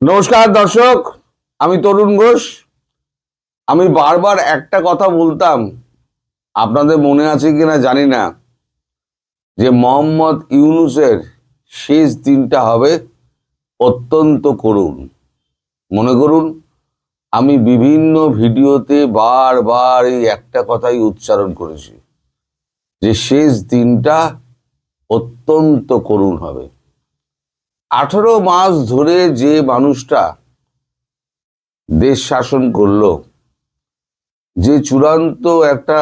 নমস্কার দর্শক, আমি তরুণ ঘোষ। আমি বারবার একটা কথা বলতাম, আপনাদের মনে আছে কিনা জানি না, যে মোহাম্মদ ইউনূসের শেষ দিনটা হবে অত্যন্ত করুণ। মনে করুন, আমি বিভিন্ন ভিডিওতে বারবার এই একটা কথাই উচ্চারণ করেছি যে শেষ দিনটা অত্যন্ত করুণ হবে। 18 মাস ধরে যে মানুষটা দেশ শাসন করলো, যে চূড়ান্ত একটা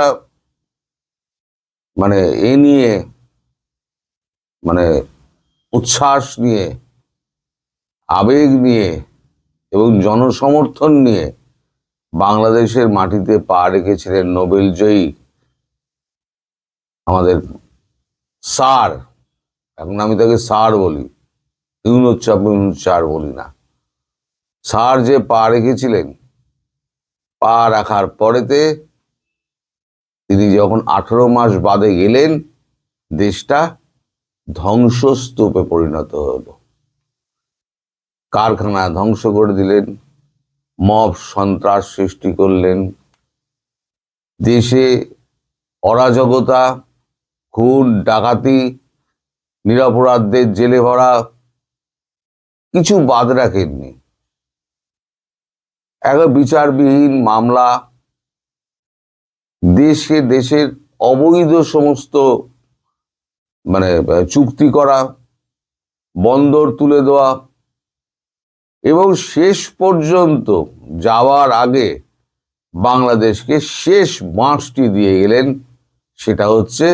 নিয়ে উচ্ছ্বাস নিয়ে, আবেগ নিয়ে এবং জনসমর্থন নিয়ে বাংলাদেশের মাটিতে পা রেখেছিলেন নোবেল জয়ী আমাদের স্যার, এখন আমি তাকে স্যার বলি, ইউনূস স্যার বলি না, স্যার যে পা রেখেছিলেন, পা রাখার পরেতে তিনি যখন 18 মাস বাদে গেলেন, দেশটা ধ্বংসস্তূপে পরিণত হলো। কারখানা ধ্বংস করে দিলেন, মব সন্ত্রাস সৃষ্টি করলেন, দেশে অরাজকতা, খুন ডাকাতি, নিরপরাধদের জেলে ভরা, কিছু বাদ রাখেননি। একটা বিচারবিহীন মামলা, দেশের অবৈধ সমস্ত চুক্তি করা, বন্দর তুলে দেওয়া, এবং শেষ পর্যন্ত যাওয়ার আগে বাংলাদেশকে শেষ বাঁশটি দিয়ে গেলেন, সেটা হচ্ছে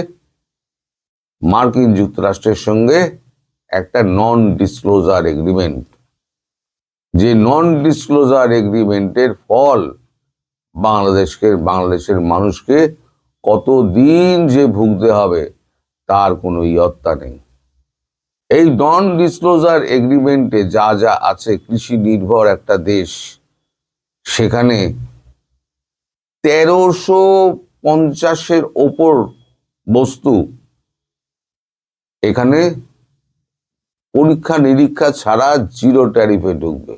মার্কিন যুক্তরাষ্ট্রের সঙ্গে একটা নন ডিসক্লোজার এগ্রিমেন্ট। যে নন ডিসক্লোজার এগ্রিমেন্টের ফল বাংলাদেশের মানুষকে কতদিন যে ভুগতে হবে তার কোনো ইয়ত্তা নেই। এই নন ডিসক্লোজার এগ্রিমেন্টে যা যা আছে, কৃষি নির্ভর একটা দেশ, সেখানে 1350-এর ওপর বস্তু এখানে পরীক্ষা নিরীক্ষা ছাড়া জিরো ট্যারিফে ঢুকবে,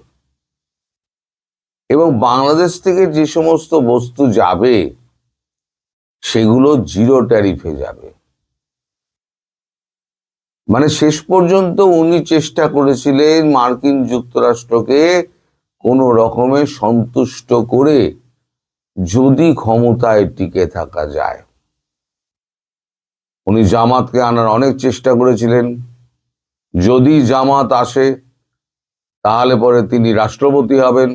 এবং বাংলাদেশ থেকে যে সমস্ত বস্তু যাবে সেগুলো জিরো ট্যারিফে যাবে। শেষ পর্যন্ত উনি চেষ্টা করেছিলেন মার্কিন যুক্তরাষ্ট্রকে কোনো রকমে সন্তুষ্ট করে যদি ক্ষমতায় টিকে থাকা যায়। উনি জামাতকে আনার অনেক চেষ্টা করেছিলেন, যদি জামাত আসে তাহলে পরে তিনি রাষ্ট্রপতি হবেন।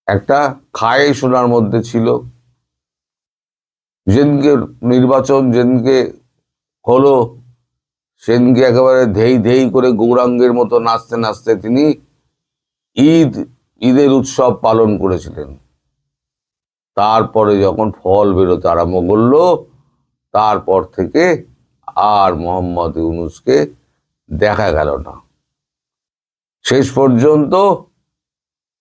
একটা খায়ে শোনার মধ্যে ছিল। যেদিনকে নির্বাচন যেদিনকে হলো, সেদিনকে একেবারে ধেই করে গৌরাঙ্গের মতো নাচতে নাচতে তিনি ঈদের উৎসব পালন করেছিলেন। তারপরে যখন ফল বেরোতে আরম্ভ করলো, তারপর থেকে আর মোহাম্মদ ইউনূসকে দেখা গেল না। শেষ পর্যন্ত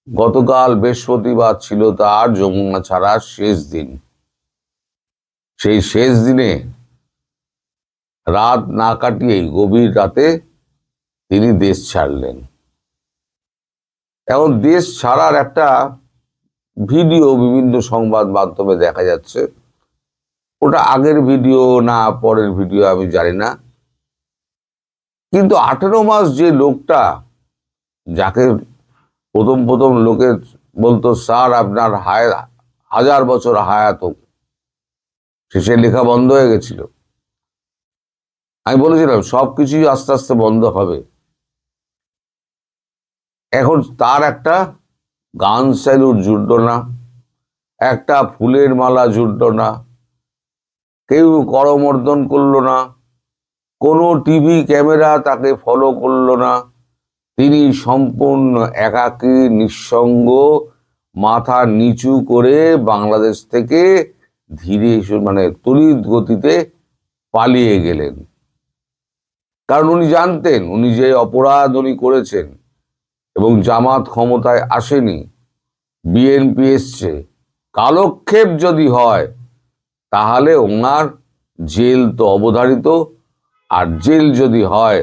গতকাল বৃহস্পতিবার ছিল তার যমুনা ছাড়ার শেষ দিন। সেই শেষ দিনে রাত না কাটিয়েই গভীর রাতে তিনি দেশ ছাড়লেন। এখন দেশ ছাড়ার একটা ভিডিও বিভিন্ন সংবাদ মাধ্যমে দেখা যাচ্ছে। ওটা আগের ভিডিও না পরের ভিডিও আমি জানি না, কিন্তু 18 মাস যে লোকটা, যাকে প্রথম লোকে বলতো স্যার আপনার 1000 বছর হায়াত হোক, শেষে লেখা বন্ধ হয়ে গেছিল। আমি বলেছিলাম সবকিছুই আস্তে আস্তে বন্ধ হবে। এখন তার একটা গান স্যালুট জুটল না, একটা ফুলের মালা জুটল না, কেউ করমর্দন করলো না, কোনো টিভি ক্যামেরা তাকে ফলো করলো না। তিনি সম্পূর্ণ একাকী, নিঃসঙ্গ, মাথা নিচু করে বাংলাদেশ থেকে ধীরে তড়িৎ গতিতে পালিয়ে গেলেন। কারণ উনি জানতেন উনি যে অপরাধ উনি করেছেন, এবং জামাত ক্ষমতায় আসেনি, বিএনপি এসছে, কালক্ষেপ যদি হয় তাহলে ওনার জেল তো অবধারিত, আর জেল যদি হয়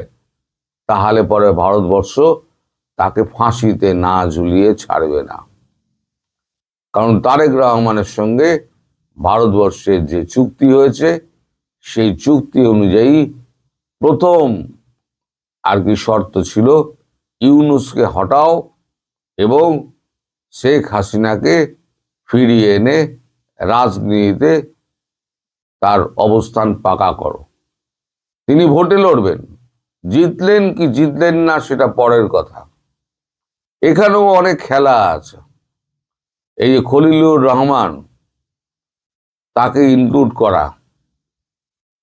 তাহলে পরে ভারতবর্ষ তাকে ফাঁসিতে না ঝুলিয়ে ছাড়বে না। কারণ তারেক রহমানের সঙ্গে ভারতবর্ষের যে চুক্তি হয়েছে সেই চুক্তি অনুযায়ী প্রথম আর কি শর্ত ছিল, ইউনূসকে হটাও এবং শেখ হাসিনাকে ফিরিয়ে এনে রাজনীতিতে তার অবস্থান পাকা করো। তিনি ভোটে লড়বেন, জিতলেন কি জিতলেন না সেটা পরের কথা। এখানেও অনেক খেলা আছে। এই যে খলিলুর রহমান, তাকে ইনক্লুড করা,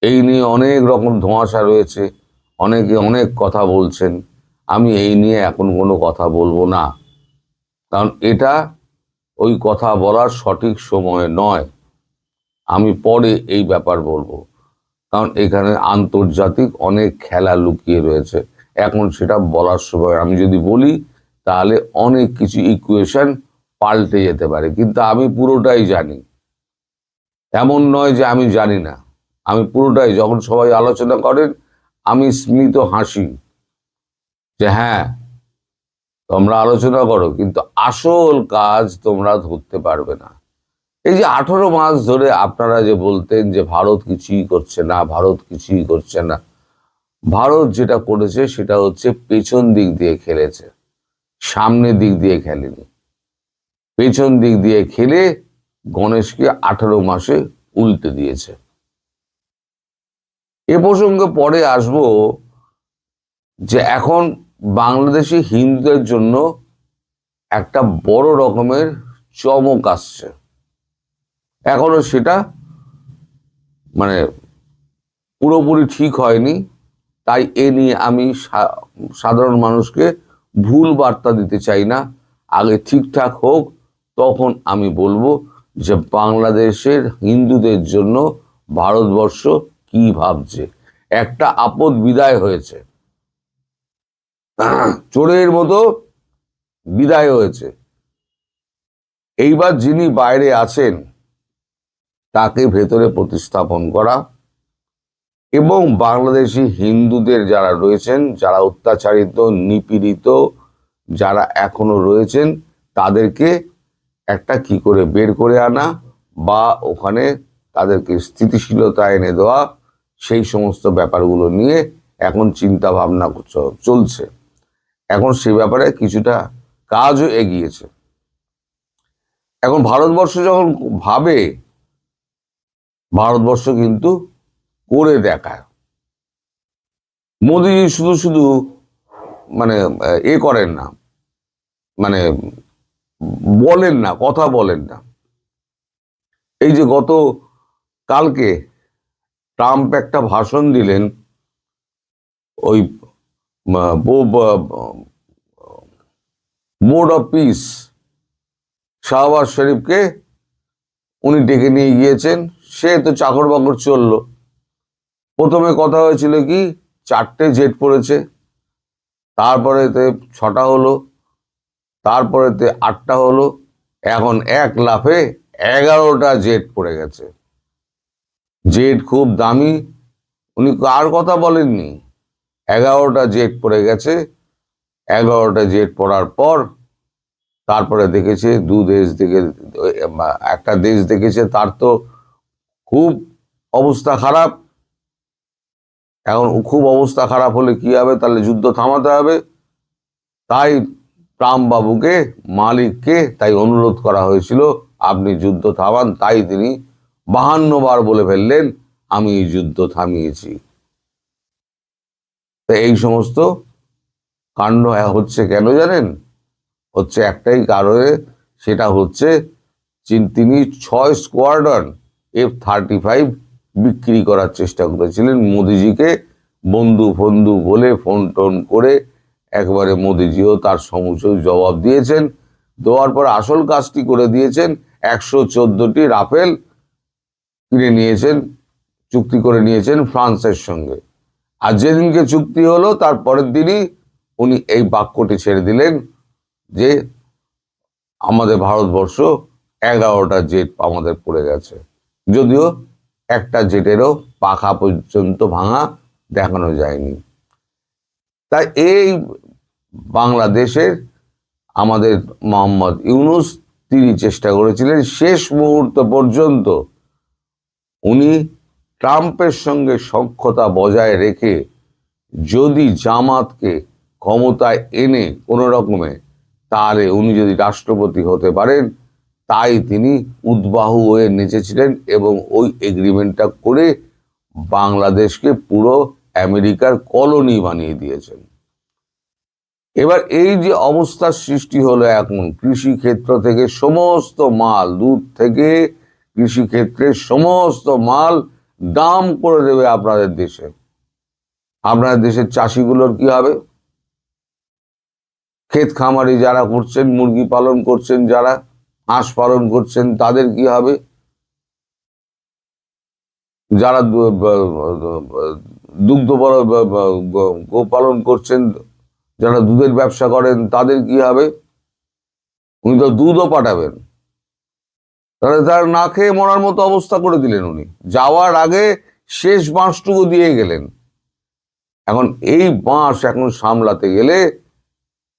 এই নিয়ে অনেক রকম ধোঁয়াশা রয়েছে, অনেকে অনেক কথা বলছেন। আমি এই নিয়ে এখন কোনো কথা বলবো না, কারণ এটা ওই কথা বলার সঠিক সময় নয়। আমি পরে এই ব্যাপার বলবো, কারণ এখানে আন্তর্জাতিক অনেক খেলা লুকিয়ে রয়েছে। এখন সেটা বলার সময় আমি যদি বলি তাহলে অনেক কিছু ইকুয়েশন পাল্টে যেতে পারে, কিন্তু আমি পুরোটাই জানি। এমন নয় যে আমি জানি না, আমি পুরোটাই, যখন সবাই আলোচনা করেন আমি স্মিত হাসি যে হ্যাঁ তোমরা আলোচনা করো, কিন্তু আসল কাজ তোমরা ধরতে পারবে না। এই যে 18 মাস ধরে আপনারা যে বলতেন যে ভারত কিছুই করছে না, ভারত কিছুই করছে না, ভারত যেটা করেছে সেটা হচ্ছে পেছন দিক দিয়ে খেলেছে, সামনের দিক দিয়ে খেলেনি। পেছন দিক দিয়ে খেলে গণেশকে 18 মাসে উল্টে দিয়েছে। এ প্রসঙ্গে পরে আসবো যে এখন বাংলাদেশি হিন্দুদের জন্য একটা বড় রকমের চমক আসছে। এখনো সেটা মানে পুরোপুরি ঠিক হয়নি, তাই এ নিয়ে আমি সাধারণ মানুষকে ভুল বার্তা দিতে চাই না। আগে ঠিকঠাক হোক, তখন আমি বলবো যে বাংলাদেশের হিন্দুদের জন্য ভারতবর্ষ কি ভাবছে। একটা আপদ বিদায় হয়েছে, চোরের মতো বিদায় হয়েছে। এইবার যিনি বাইরে আছেন তাকে ভেতরে প্রতিস্থাপন করা এবং বাংলাদেশি হিন্দুদের যারা রয়েছেন, যারা অত্যাচারিত নিপীড়িত যারা এখনো রয়েছেন, তাদেরকে একটা কি করে বের করে আনা বা ওখানে তাদেরকে স্থিতিশীলতা এনে দেওয়া, সেই সমস্ত ব্যাপারগুলো নিয়ে এখন চিন্তা ভাবনা চলছে। এখন সে ব্যাপারে কিছুটা কাজও এগিয়েছে। এখন ভারতবর্ষ যখন ভাবে, ভারতবর্ষ কিন্তু করে দেখায়। মোদিজি শুধু শুধু মানে এ করেন না, মানে বলেন না, কথা বলেন না। এই যে গত কালকে ট্রাম্প একটা ভাষণ দিলেন, ওই বোর্ড অফ পিস শাহবাজ শরীফকে উনি ডেকে নিয়ে গিয়েছেন। সে তো চাকর বাকর চললো। প্রথমে কথা হয়েছিল কি 4টে জেট পড়েছে, তারপরেতে 6টা হলো, তারপরেতে 8টা হলো, এখন এক লাফে 11টা জেট পড়ে গেছে। জেট খুব দামি, উনি আর কথা বলেননি, 11টা জেট পড়ে গেছে। 11টা জেট পড়ার পর তারপরে দেখেছে একটা দেশ দেখেছে তার তো খুব অবস্থা খারাপ। এখন খুব অবস্থা খারাপ হলে কি হবে, তাহলে যুদ্ধ থামাতে হবে। তাই ট্রাম্প বাবুকে, মালিককে তাই অনুরোধ করা হয়েছিল আপনি যুদ্ধ থামান। তাই তিনি 52 বার বলে ফেললেন আমি এই যুদ্ধ থামিয়েছি। তো এই সমস্ত কাণ্ড হচ্ছে কেন জানেন? হচ্ছে একটাই কারণে, সেটা হচ্ছে তিনি 6 স্কোয়াড্রন F-35 বিক্রি করার চেষ্টা করেছিলেন মোদিজিকে, বন্ধু ফন্ধু বলে ফোন টোন করে। একবারে মোদিজিও তার সমুচয় জবাব দিয়েছেন, দেওয়ার পর আসল কাজটি করে দিয়েছেন। 114টি রাফেল কিনে নিয়েছেন, চুক্তি করে নিয়েছেন ফ্রান্সের সঙ্গে। আর যেদিনকে চুক্তি হলো তার পরের দিনই উনি এই বাক্যটি ছেড়ে দিলেন যে আমাদের ভারতবর্ষ 11টা জেট আমাদের পড়ে গেছে, যদিও একটা জেটেরও পাখা পর্যন্ত ভাঙা দেখানো যায়নি। তাই এই বাংলাদেশের আমাদের মোহাম্মদ ইউনূস তিনি চেষ্টা করেছিলেন শেষ মুহূর্ত পর্যন্ত উনি ট্রাম্পের সঙ্গে সখ্যতা বজায় রেখে যদি জামাতকে ক্ষমতায় এনে কোনো রকমে তাহলে উনি যদি রাষ্ট্রপতি হতে পারেন, তাই তিনি উদ্বাহু হয়ে নেচেছিলেন এবং ওই এগ্রিমেন্টটা করে বাংলাদেশকে পুরো আমেরিকার কলোনি বানিয়ে দিয়েছেন। এবার এই যে অবস্থার সৃষ্টি হলো, এখন কৃষি ক্ষেত্র থেকে সমস্ত মাল, দুধ থেকে কৃষি ক্ষেত্রের সমস্ত মাল দাম করে দেবে আপনাদের দেশে। আপনাদের দেশের চাষিগুলোর কি হবে? ক্ষেত খামারি যারা করছেন, মুরগি পালন করছেন, যারা হাঁস পালন করছেন, তাদের কি হবে? যারা দুগ্ধ গো পালন করছেন, যারা দুধের ব্যবসা করেন, তাদের কি হবে? উনি তো দুধও পাঠাবেন, তাহলে তার না খেয়ে মরার মতো অবস্থা করে দিলেন উনি। যাওয়ার আগে শেষ বাঁশটুকু দিয়ে গেলেন। এখন এই বাঁশ এখন সামলাতে গেলে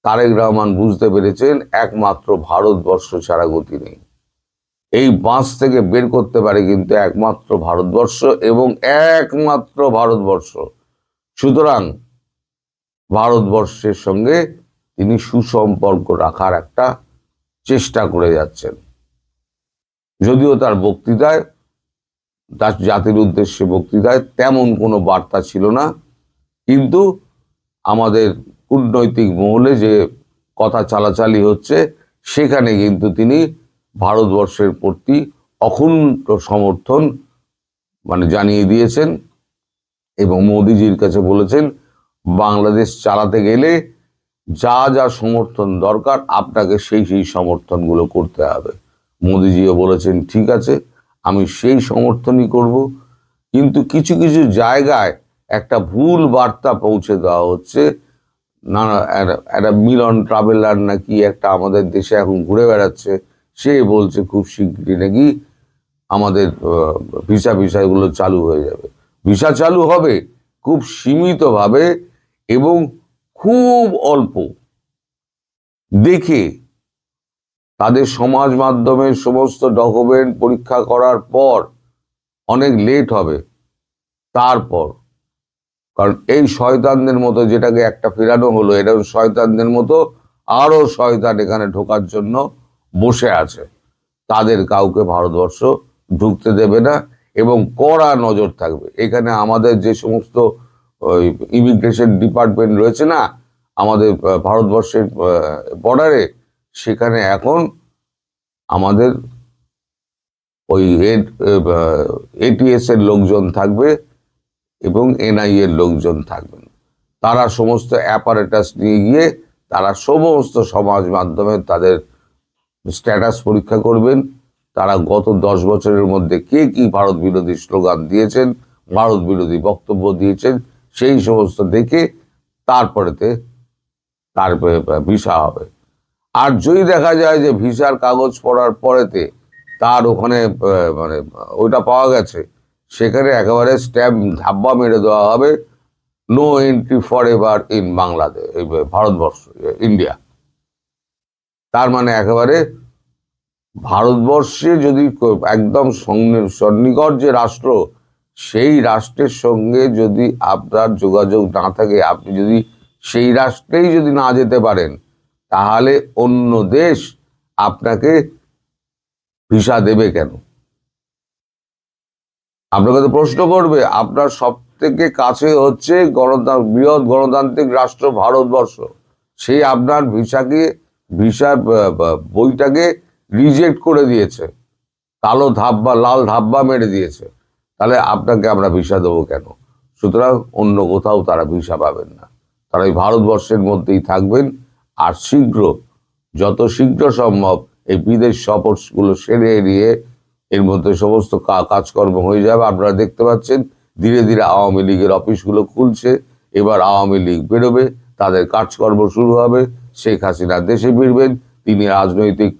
তারেক রহমান বুঝতে পেরেছেন একমাত্র ভারতবর্ষ ছাড়া গতি নেই। এই বাঁশ থেকে বের করতে পারে কিন্তু একমাত্র ভারতবর্ষ এবং একমাত্র ভারতবর্ষ। সুতরাং ভারতবর্ষের সঙ্গে তিনি সুসম্পর্ক রাখার একটা চেষ্টা করে যাচ্ছেন। যদিও তার বক্তৃতায়, তার জাতির উদ্দেশ্যে বক্তৃতায় তেমন কোনো বার্তা ছিল না, কিন্তু আমাদের কূটনৈতিক মহলে যে কথা চালাচালি হচ্ছে সেখানে কিন্তু তিনি ভারতবর্ষের প্রতি অকুণ্ঠ সমর্থন জানিয়ে দিয়েছেন এবং মোদিজির কাছে বলেছেন বাংলাদেশ চালাতে গেলে যা যা সমর্থন দরকার আপনাকে সেই সমর্থনগুলো করতে হবে। মোদিজিও বলেছেন ঠিক আছে, আমি সেই সমর্থনই করব। কিন্তু কিছু কিছু জায়গায় একটা ভুল বার্তা পৌঁছে দেওয়া হচ্ছে। একটা মিলন ট্রাভেলার নাকি একটা আমাদের দেশে এখন ঘুরে বেড়াচ্ছে, সে বলছে খুব শীঘ্রই নাকি আমাদের ভিসাগুলো চালু হয়ে যাবে। ভিসা চালু হবে খুব সীমিতভাবে এবং খুব অল্প দেখে। তাদের সমাজ মাধ্যমের সমস্ত ডকুমেন্ট পরীক্ষা করার পর অনেক লেট হবে। তারপর কারণ এই শয়তানদের মতো, যেটাকে একটা ফেরানো হলো, এটা শয়তানদের মতো আরো শয়তান এখানে ঢোকার জন্য বসে আছে। তাদের কাউকে ভারতবর্ষ ঢুকতে দেবে না এবং কড়া নজর থাকবে। এখানে আমাদের যে সমস্ত ইমিগ্রেশন ডিপার্টমেন্ট রয়েছে না আমাদের ভারতবর্ষের বর্ডারে, সেখানে এখন আমাদের ওই এটিএস এর লোকজন থাকবে এবং এনআইএ এর লোকজন থাকবেন। তারা সমস্ত অ্যাপারেটাস নিয়ে গিয়ে তারা সমস্ত সমাজ মাধ্যমে তাদের স্ট্যাটাস পরীক্ষা করবেন। তারা গত 10 বছরের মধ্যে কে কি ভারত বিরোধী স্লোগান দিয়েছেন, ভারত বিরোধী বক্তব্য দিয়েছেন, সেই সমস্ত দেখে তারপরেতে তার ভিসা হবে। আর যদি দেখা যায় যে ভিসার কাগজ পড়ার পরেতে তার ওখানে ওইটা পাওয়া গেছে, সেখানে একেবারে স্ট্যাম্প ধাব্বা মেরে দেওয়া হবে, no entry for ever in Bangladesh, Bharatvarsha, India. তার মানে একেবারে ভারতবর্ষে যদি একদম সন্নিকট যে রাষ্ট্র, সেই রাষ্ট্রের সঙ্গে যদি আপনার যোগাযোগ না থাকে, আপনি যদি সেই রাষ্ট্রেই যদি না যেতে পারেন, তাহলে অন্য দেশ আপনাকে ভিসা দেবে কেন? আপনাকে তো প্রশ্ন করবে। আপনার সব থেকে কাছে হচ্ছে বৃহৎ গণতান্ত্রিক রাষ্ট্র ভারতবর্ষ, সেই আপনার ভিসার বইটাকে রিজেক্ট করে দিয়েছে, কালো ধাব্বা, লাল ধাব্বা মেরে দিয়েছে। তাহলে আপনাকে আমরা ভিসা দেবো কেন? সুতরাং অন্য কোথাও তারা ভিসা পাবেন না, তারা এই ভারতবর্ষের মধ্যেই থাকবেন। আর যত শীঘ্র সম্ভব এই বিদেশ সফরগুলো সেরে নিয়ে এর মধ্যে সমস্ত কাজকর্ম হয়ে যাবে। আপনারা দেখতে পাচ্ছেন ধীরে ধীরে আওয়ামী লীগের অফিসগুলো খুলছে। এবার আওয়ামী লীগ বেরোবে, তাদের কাজকর্ম শুরু হবে। শেখ হাসিনা দেশে ফিরবেন, তিনি রাজনৈতিক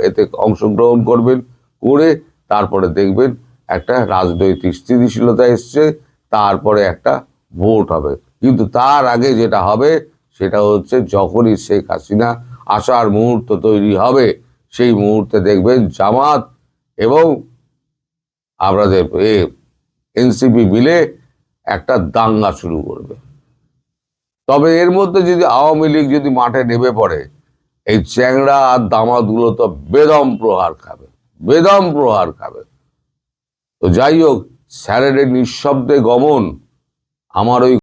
এতে অংশগ্রহণ করবেন, করে তারপরে দেখবেন একটা রাজনৈতিক স্থিতিশীলতা এসছে, তারপরে একটা ভোট হবে। কিন্তু তার আগে যেটা হবে সেটা হচ্ছে যখনই শেখ হাসিনা আসার মুহূর্ত তৈরি হবে, সেই মুহূর্তে দেখবেন জামাত এবং আপনাদের এনসিপি মিলে একটা দাঙ্গা শুরু করবে। তবে এর মধ্যে যদি আওয়ামী লীগ যদি মাঠে নেমে পড়ে, এই চ্যাংড়া আর দামাতগুলো তো বেদম প্রহার খাবে, বেদম প্রহার খাবে। তো যাই হোক, স্যারের নিঃশব্দে গমন আমার ওই